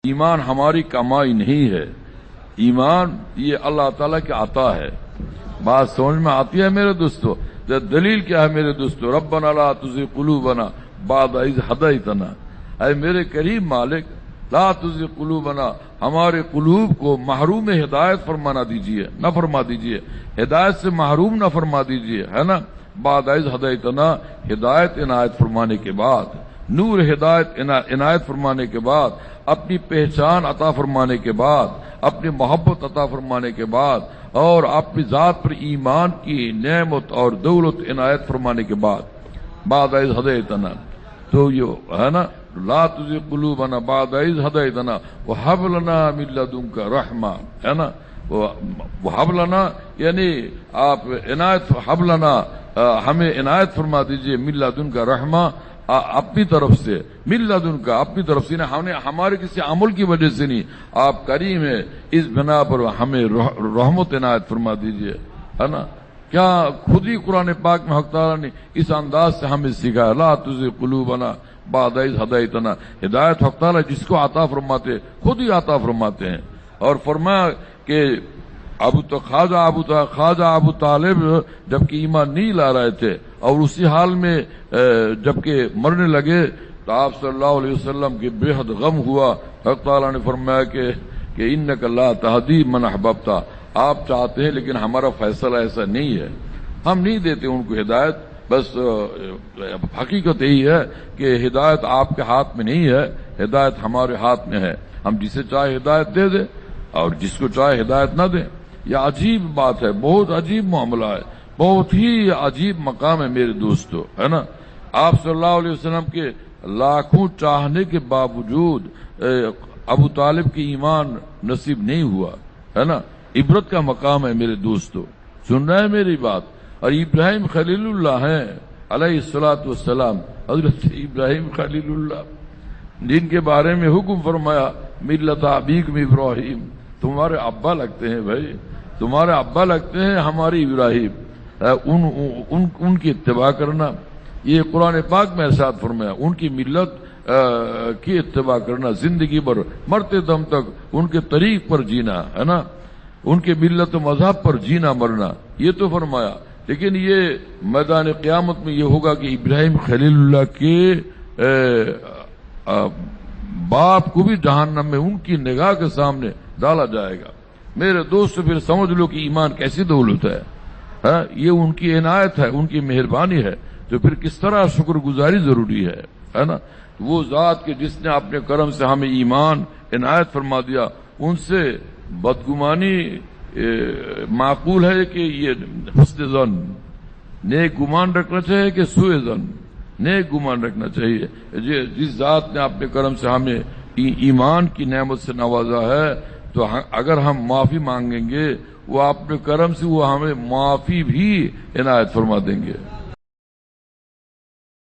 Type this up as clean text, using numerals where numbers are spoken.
ایمان ہماری کمائی نہیں ہے، ایمان یہ اللہ تعالیٰ کی عطا ہے۔ بات سمجھ میں آتی ہے میرے دوستو؟ دلیل کیا ہے میرے دوستو؟ ربنا لا تزغ قلوبنا بعد اذ ہدیتنا، اے میرے کریم مالک لا تزغ قلوبنا، ہمارے قلوب کو محروم ہدایت فرمانا دیجیے، نہ فرما دیجیے، ہدایت سے محروم نہ فرما دیجیے، ہے نا؟ بعد اذ ہدیتنا، ہدایت عنایت فرمانے کے بعد، نور ہدایت عنایت فرمانے کے بعد، اپنی پہچان عطا فرمانے کے بعد، اپنی محبت عطا فرمانے کے بعد، اور اپنی ذات پر ایمان کی نعمت اور دولت عنایت فرمانے کے بعد، بعد اذ ہدیتنا، تو یہ ہے نا، لا تزغ قلوبنا بعد اذ ہدیتنا وہب لنا من لدنک رحمہ، ہے نا؟ وہب لنا یعنی آپ عنایت، حب لنا ہمیں عنایت فرما دیجئے، من لدنک رحمہ اپنی طرف سے، من لدنک اپنی طرف سے، ہم نے ہمارے کسی عمل کی وجہ سے نہیں، آپ کریم ہے، اس بنا پر ہمیں رحمت عنایت فرما دیجئے، ہے نا؟ کیا خود ہی قرآن پاک میں حق تعالیٰ نے اس انداز سے ہمیں سکھایا، لا تزغ قلوبنا بعد اذ ہدیتنا، ہدایت حق تعالیٰ جس کو عطا فرماتے خود ہی عطا فرماتے ہیں۔ اور فرمایا کہ خواجہ ابو طالب جبکہ ایمان نہیں لا رہے تھے اور اسی حال میں جبکہ مرنے لگے تو آپ صلی اللہ علیہ وسلم کی بے حد غم ہوا، حق تعالیٰ نے فرمایا کہ انک لا تہدی من احببت، آپ چاہتے ہیں لیکن ہمارا فیصلہ ایسا نہیں ہے، ہم نہیں دیتے ان کو ہدایت، بس حقیقت یہی ہے کہ ہدایت آپ کے ہاتھ میں نہیں ہے، ہدایت ہمارے ہاتھ میں ہے، ہم جسے چاہے ہدایت دے دیں اور جس کو چاہے ہدایت نہ دیں۔ یہ عجیب بات ہے، بہت عجیب معاملہ ہے، بہت ہی عجیب مقام ہے میرے دوستو، ہے نا؟ آپ صلی اللہ علیہ وسلم کے لاکھوں چاہنے کے باوجود ابو طالب کی ایمان نصیب نہیں ہوا، ہے نا؟ عبرت کا مقام ہے میرے دوستو، سن رہے ہیں میری بات؟ اور ابراہیم خلیل اللہ ہیں علیہ الصلوۃ والسلام، حضرت ابراہیم خلیل اللہ جن کے بارے میں حکم فرمایا ملت ابیکم ابراہیم، تمہارے ابا لگتے ہیں بھائی، تمہارے ابا لگتے ہیں ہماری ابراہیم، ان کی اتباع کرنا، یہ قرآن پاک میں ارشاد فرمایا، ان کی ملت کی اتباع کرنا، زندگی بھر مرتے دم تک ان کے طریق پر جینا، ہے نا؟ ان کے ملت و مذہب پر جینا مرنا، یہ تو فرمایا۔ لیکن یہ میدان قیامت میں یہ ہوگا کہ ابراہیم خلیل اللہ کے باپ کو بھی جہنم میں ان کی نگاہ کے سامنے ڈالا جائے گا۔ میرے دوست پھر سمجھ لو کہ ایمان کیسی دولت ہے، یہ ان کی عنایت ہے، ان کی مہربانی ہے، تو پھر کس طرح شکر گزاری ضروری ہے نا؟ وہ ذات کے جس نے اپنے کرم سے ہمیں ایمان عنایت فرما دیا، ان سے بدگمانی معقول ہے کہ یہ حسن ظن، نیک گمان رکھنا چاہیے کہ سوء ظن؟ نیک گمان رکھنا چاہیے، جس ذات نے اپنے کرم سے ہمیں ایمان کی نعمت سے نوازا ہے، تو اگر ہم معافی مانگیں گے وہ اپنے کرم سے وہ ہمیں معافی بھی عنایت فرما دیں گے۔